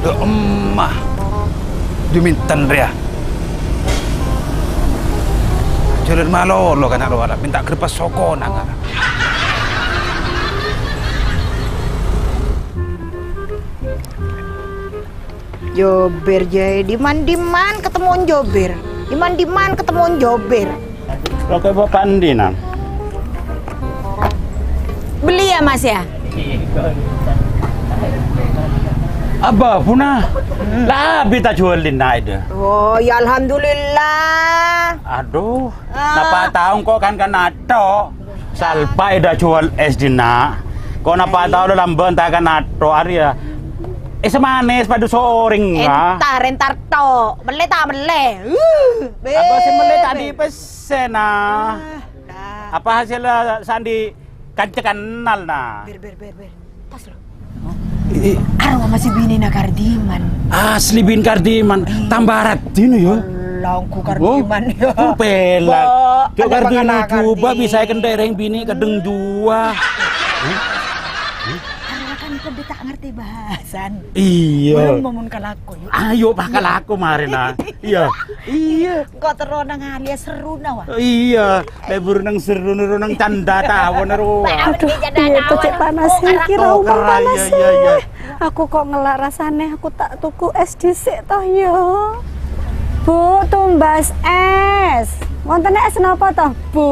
Emah. Dumintan ria. Jalan malo lo kan lo minta kerpas soko nang. Jober jay, diman ketemu jober. Diman ketemu jober. Lo ke bapak Andi nang? Beli ya Mas ya? Abah puna. Lah bita jualin na ide. Oh ya alhamdulillah. Aduh, napa tahu kok kan ato. Salpa ida jual es dina. Kok napa tahu dalam bentar kan ato Arya. Semanis pada soring Entar to. Beli tak beli. Apa sih beli tadi pesen nah. Apa hasil sandi kan kenal nah. Ber. Tas lo. Arwah masih bini na Kardiman. Asli bin Kardiman, tambarat dino yo. Langku Kardiman yo. Pelak. Cuk Kardiman coba bisa kendereng bini kedeng dua. Arwah kan lebih tak ngerti bahasan. Iya. Belum memunkan aku yuk. Ayo bakal aku mari nah. Iya. Kok teronang alias seru nawa. Iya, lebur nang seru nang canda tawon ro. Aduh, piye to cek panas iki ra umum panas. Aku kok ngelak rasane aku tak tuku es dhisik toh ya. Bu, tumbas es. Wonten es napa toh, Bu?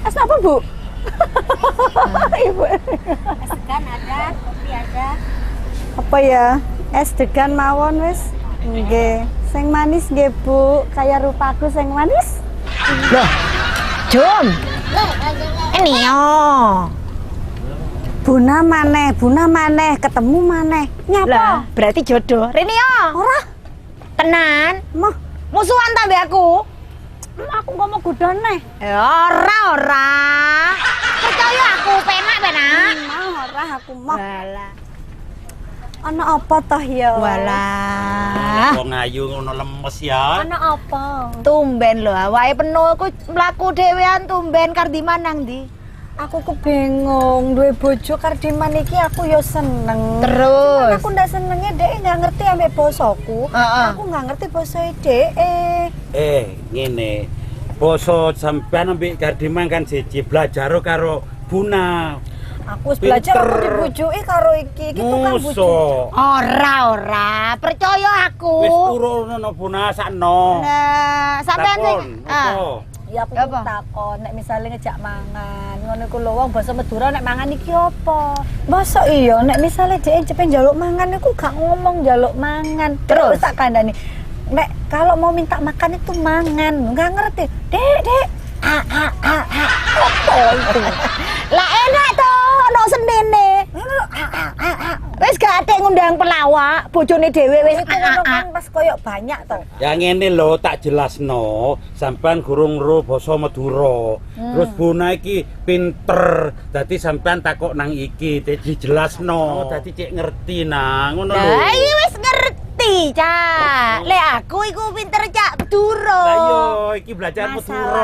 Es napa, Bu? Ibu. Es degan ada, kopi ada. Apa ya? Es degan mawon wis. Nggih. Sing manis nggih, Bu. Kayak rupaku sing manis. Lah, Jom. Ini yo. Buna maneh, ketemu maneh. Nyapa? Lah, berarti jodoh. Rini yo. Ora, Tenan. mah Musuhan ta mbek aku. aku gak mau godone. Ora. Percaya aku penak. Ora aku mah. Walah. Ana apa toh ya? Walah. wong ayu ngono lemes ya. Ana apa? Tumben lho, awake penuh aku mlaku dhewean tumben Kardiman nang ndi? Aku kebingung, duwe bojo Kardiman iki aku yo seneng. Terus? Cuman aku ndak senenge dhek nggak ngerti ambek bosoku. Heeh. Aku nggak ngerti boso dhek. Ngene. Boso sampean ambek Kardiman kan siji belajar karo Buna. Aku wis belajar aku dibojoki karo iki. Iki tukang bojo. Ora. Percaya aku. Wis turun ono Buna sakno. Nah, sampean sing Ya aku Apa? takon nek misale ngejak mangan, ngono iku lho wong basa Madura nek mangan iki apa? Masa iya nek misale dhek cepen njaluk mangan iku gak ngomong njaluk mangan. Terus? tak kandhani. Nek kalau mau minta makan itu mangan, nggak ngerti. Dek. Apa itu? Lah enak to, ono sendene. Wis gak ate ngundang pelawak, bojone dhewe wis Itu ngono kan pas koyo banyak to. Ya ngene lho tak jelasno, sampean gurung ro basa Madura. Terus Buna iki pinter, dadi sampean takok nang iki, dadi jelasno, dadi cek ngerti nang ngono lho. Lah iki wis ngerti, Cak. Lek aku iku pinter Cak Madura. Lah iya, iki belajar Madura.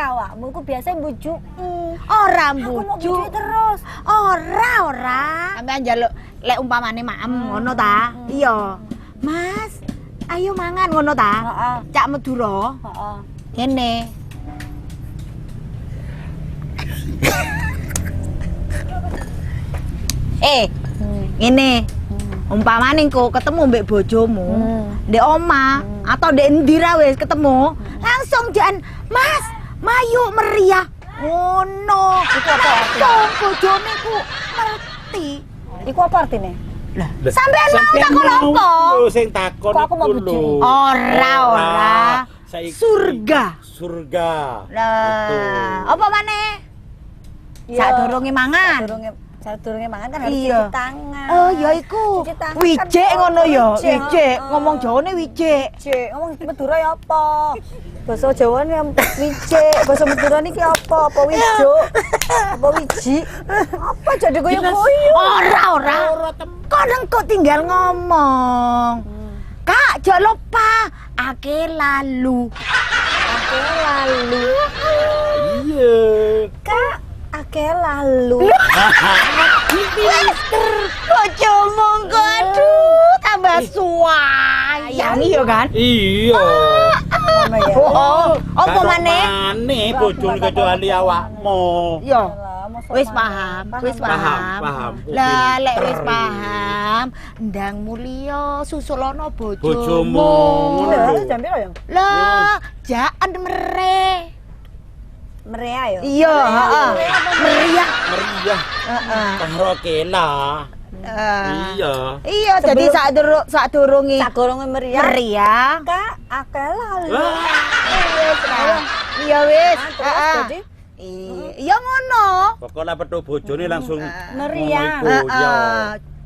Awakmu ku biasa mbujuki. Ora Aku mau mbujuk. mbujuki terus. Ora. Sampeyan njaluk lek umpamane maem ngono ta? Iya. Mas, ayo mangan ngono ta? Heeh. Cak Madura. Heeh. Kene. Ngene. Umpamane engko ketemu mbek bojomu, ndek omah atau ndek endi ra wis ketemu, langsung jan, "Mas, mayu meriah." Ngono. Iku apa artine? Langsung bojone ku ngerti. Iku apa artine? Lah, sampean mau takon apa? Lho sing takon Kok aku mau iku lho. bujuki? Ora. Saiki Surga. Surga. Lah, apa maneh? Sak durunge mangan. Sadurunge mangan kan harus Iya. cuci tangan. Oh, ya iku. Cuci tangan Wijik kan ngono ya, wijik, wijik. heeh. Ngomong Jawane wijik. Wijik, ngomong Madura ya apa? Basa Jawa ni wijik, basa Madura niki apa? Apa wijuk? Apa wiji? Apa jadi goyo-goyo? Ora. Kon engko tinggal ngomong. Kak, jangan lupa ake lalu. Iya. Kak, akeh lalu. Wis, bojomu kok iya kan? Iya. Oh, apa maneh? Maneh bojone kecuali awakmu. Yo. Alah, mosok Wis paham. paham, wis Paham, paham. paham. Lah lek Pinter wis iki. paham, ndang mulya susulono Bojomu. bojomu. Ngono lho. Jam piro ya? Lah, jaan mere. Meriah ya? Iya, heeh. Meriah. Meriah. Heeh. Karo kela. Iya. Iya, jadi sadurunge Sagorong meriah. meriah. Kak, akeh lalu. Wah. Iya wis. Terus Heeh. jadi Iya ngono. Pokoknya petuk bojone langsung Meriah. ngono iku, ya.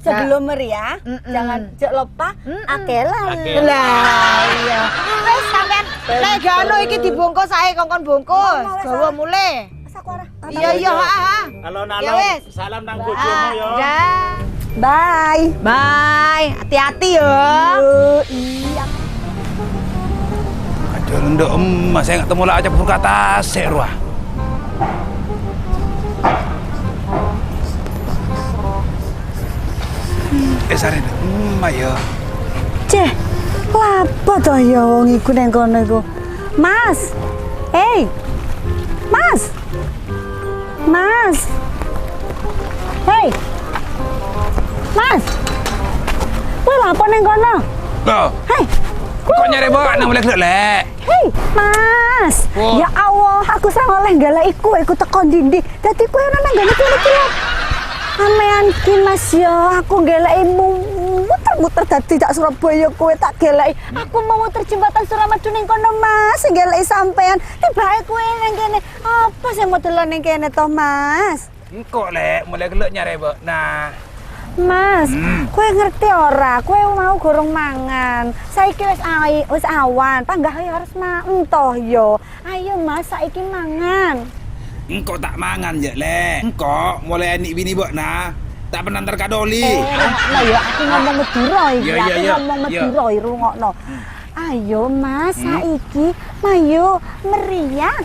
sebelum meriah, Mm-mm. jangan jek lupa akeh lalu. Akeh. Lah iya. Wis sampean lek gano iki dibungkus ae kongkon bungkus. Wis, Gawa mulai. Sakura. Iya iya, heeh. Alon-alon. Ya wis. Salam nang bojomu ya. Dah. Bye. Bye. Hati-hati ya. Iya. Aduh, nduk emas saya nggak temu lah aja berkata sik ruah. Sarin, ayo. Ceh, lapo toh ya wong iku nang kono iku? Mas. Hey. Mas. Mas. Hey. Mas. Kowe lapo nang kono? Loh, Hei. kok nyari bawa nang boleh lek? Hei, Mas. Oh. Ya Allah, aku sang oleh galak iku teko ndi. Dadi kowe ana nang gone kene iki lho. Amean ki Mas yo, aku gelaimu muter-muter dadi tak Surabaya kowe tak gelai. Aku mau muter jembatan Suramadu ning kono Mas, gelai sampean. Tibae kowe nang kene. Apa sing modelan ning kene to, Mas? Engkau lek mulai gelek nyari bawa. Nah, Mas, kowe ngerti ora? Kowe mau gorong mangan. Saiki wis awan, panggah ya harus maem toh yo. Ayo Mas, saiki mangan. engkau tak mangan je lek. Engkau mulai anik bini bawa nah. Tak pernah antar kadoli. Rungokno ya, aku ngomong Madura iki. Iya, iya, Aku iya. ngomong Iya. Madura iki rungokno. Ayo Mas, saiki mayu meriah.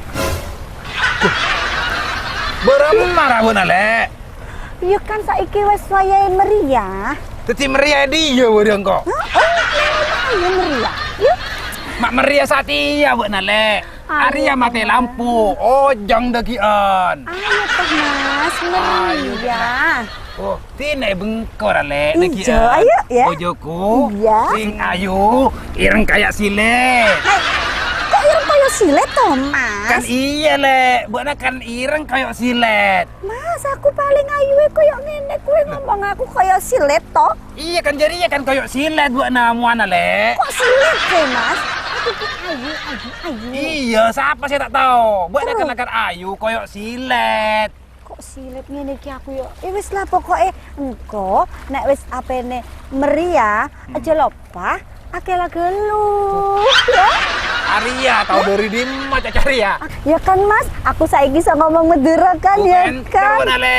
Beremar abon lek. Ya kan saiki wis wayahe meriah. Teti meriah dia bodoh engkau. Ayo meriah. Yuk. Mak meriah saat iya buat nale. Ayo, Arya mati lampu. Ojang dakian. Ayo toh Mas, meriah. Oh, tinai bengkor ale Ijo, dakian. ayo, ya. Bojoku. Iya. Sing ayu, ireng kayak silet. Hai. Kok ireng kaya silet toh, Mas? Kan iya le, buatnya kan ireng kayak silet. Mas, aku paling ayu kaya ngene, kowe ngomong aku kaya silet toh. Iya kan jadi ya kan kayak silet buat namuan ale. Kok silet sih, Mas? Aku ki ayu. Iya, siapa saya tak tahu. Buatnya Terus? kan akan ayu kayak silet. Kok silet ngene iki aku yo. Wis lah pokoke engko nek wis apene meriah aja lupa akela gelu. Ya. Arya tahu dari dimma cari ya. Ya kan Mas, aku saiki bisa ngomong Madura kan ya kan. Bukan ale.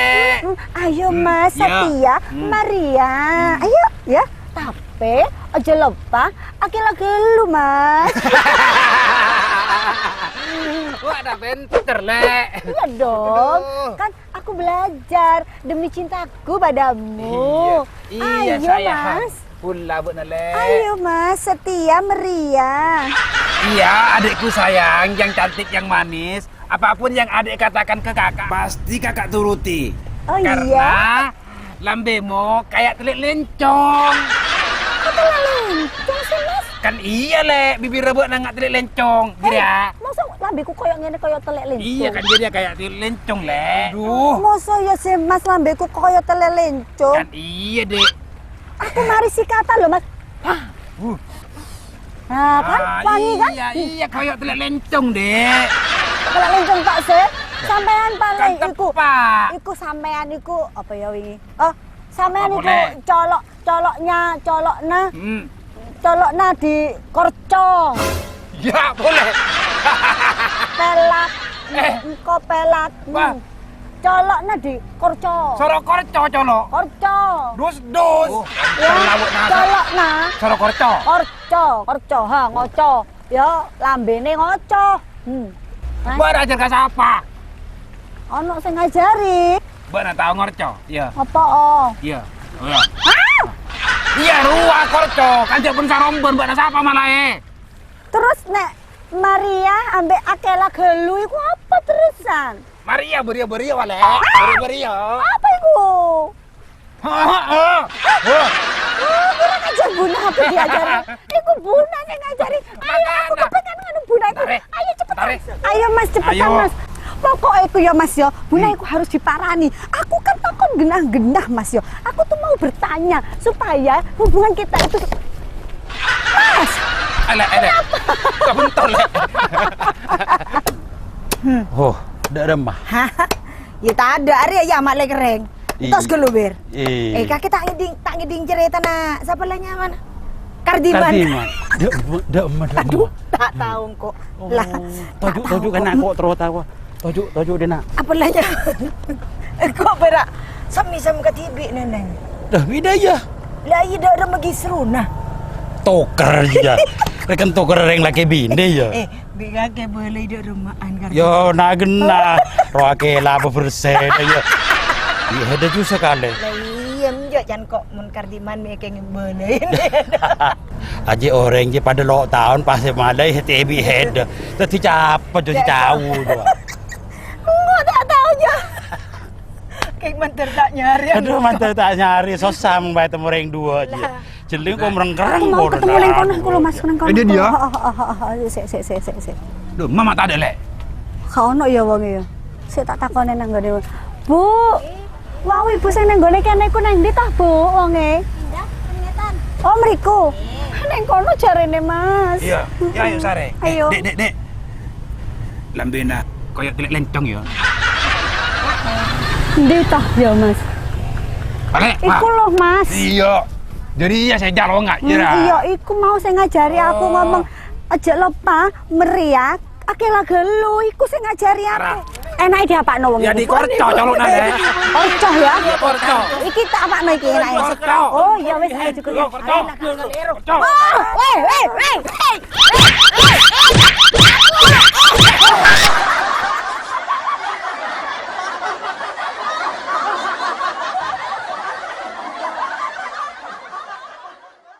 Ayo Mas, Ya. Setia, Maria. Ayo ya. Tapi aja lupa akela gelu Mas. Wah, ada pinter le. Iya dong. Kan aku belajar demi cintaku padamu. Iya, Ayo saya Mas. pula buat nale. Ayo Mas, Setia Meriah. Iya, adikku sayang, yang cantik, yang manis. Apapun yang adik katakan ke kakak, pasti kakak turuti. Oh Karena iya. lambemu kayak telik lencong. Kok telah lencong sih Mas? Kan iya le, bibir rebut nang telik lencong. Kira. Masa lambeku koyo ngene koyo telek lencong? Iya kan jadi kayak telik lencong le. Aduh. Masa ya sih Mas lambeku koyo telek lencong? Kan iya dek. Aku mari si kata loh Mas. Nah kan, wangi kan? Iya, kayak telik lencong dek. Telek lencong Pak sih. Sampean Kan paling iku. tepak. Iku sampean iku apa ya wingi? Oh, sampean Apa, iku Le? colokna Hmm. colokna di korco. Ya boleh. Pelat. Engko pelat. Wah. Colokna di korco. Sorok korco colok. Korco. Dus. Ya, colokna Sorok korco. korco, ha ngoco. Ya, lambene ngoco. Mbak ajar ke siapa? Ono sing ngajari. Mbak nak tahu ngorco? Iya. Apa oh? Iya. Oh, iya. Iya, ruah korco. Kan cek pun saromben mbak sapa malah Terus nek Maria ambek Akela gelu iku apa terusan? Maria beria wale. Beria. Apa iku? Oh, kurang ajar Buna apa diajari? Iku Buna yang ngajari. Ayo aku kepengen ngono Buna iku. Ayo cepetan. Ayo Mas cepetan Ayo. Mas. Pokoknya iku ya Mas yo, Buna iku harus diparani. Aku kan takon genah-genah Mas yo. Aku tuh mau bertanya supaya hubungan kita itu Mas. Ele. Kebentar le. Oh, ndak remah. Ya tak ada hari ya mak lek kering. Tos gelubir. Kaki tak ngiding cerita nak siapa lah nyaman? Kardiman. Ndak remah. Aduh, tak tahu kok. Lah, Tojuk kan aku terus tahu. Tojuk dia nak. apa lah kok berak sami-sami ke tibi neneng. Dah bidaya. Lah iya dah ada magi seruna. Toker ya. Rekan toker yang laki binde ya. Biga ke boleh di rumahan kan. Yo nak gena. Roake lah bersih ya. Iya ada juga sekali. Lah iya menjo jan kok mun kardiman me keng boleh. Aje orang je pada lo tahun pasti malai hati head. Tadi capek jadi tahu doa. Enggak tak tahu je. Keng manter tak nyari. Aduh mantel tak nyari sosam bae temu orang dua aja. Jeling kok merengkereng Aku mau ketemu nang kono aku lo Mas nang kono. Dia dia. Sik. Duh, mama tak ada le. Ka ono ya wong ya. Sik tak takone nang gone. Bu. Wau ibu sing nang gone kene iku nang ndi tah, Bu? Wonge. Ndak pengetan. Oh, mriku. Nang kono jarene, Mas. Iya, ya ayo sare. Ayo. Dek. Lambena koyo telik lencong ya. Ndi tah ya, Mas? Balik, Iku loh, Mas. Iya. Jadi ya saya jalo enggak Iya, iku mau sing ngajari aku ngomong aja lupa meriak, akela gelu iku sing ngajari aku. Enake diapakno wong Ya iki? di korco colokna le. Korco ya? Korco. Iki tak apakno iki enake. Korco. Oh, ya wis ayo cukup. Korco. Korco. Weh.